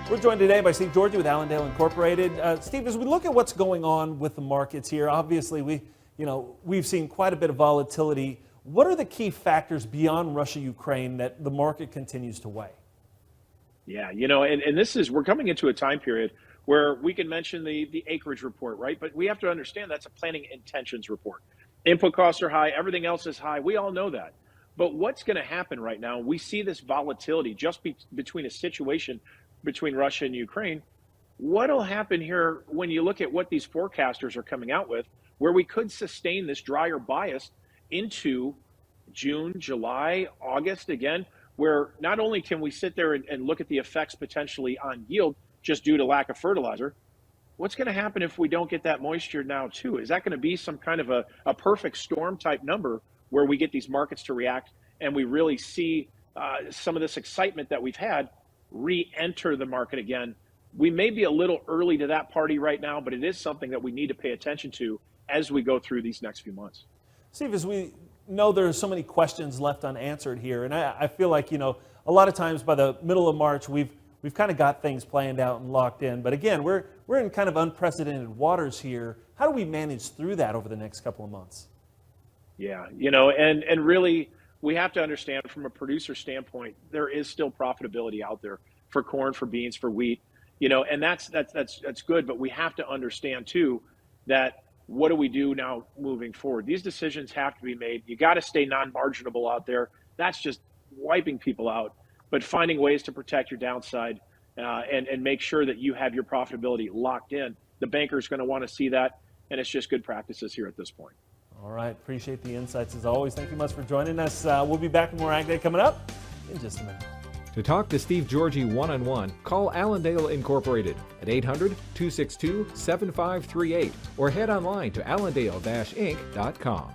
We're joined today by Steve Georgi with Allendale Incorporated. Steve, as we look at what's going on with the markets here, obviously we've seen quite a bit of volatility. What are the key factors beyond Russia-Ukraine that the market continues to weigh? Yeah, and we're coming into a time period where we can mention the acreage report, right? But we have to understand that's a planning intentions report. Input costs are high, everything else is high. We all know that. But what's going to happen right now? We see this volatility just between a situation between Russia and Ukraine. What'll happen here when you look at what these forecasters are coming out with, where we could sustain this drier bias into June, July, August again, where not only can we sit there and look at the effects potentially on yield just due to lack of fertilizer, what's going to happen if we don't get that moisture now too? Is that going to be some kind of a perfect storm type number where we get these markets to react and we really see some of this excitement that we've had re-enter the market again? We may be a little early to that party right now, but it is something that we need to pay attention to as we go through these next few months. Steve, as we know, there are so many questions left unanswered here, and I feel like, a lot of times by the middle of March, we've kind of got things planned out and locked in. But again, we're in kind of unprecedented waters here. How do we manage through that over the next couple of months? Yeah, and really, we have to understand from a producer standpoint, there is still profitability out there for corn, for beans, for wheat, and that's good. But we have to understand too that what do we do now moving forward? These decisions have to be made. You got to stay non-marginable out there. That's just wiping people out. But finding ways to protect your downside and make sure that you have your profitability locked in. The banker's going to want to see that, and it's just good practices here at this point. All right, appreciate the insights as always. Thank you much for joining us. We'll be back with more Ag Day coming up in just a minute. To talk to Steve Georgi one-on-one, call Allendale Incorporated at 800-262-7538 or head online to allendale-inc.com.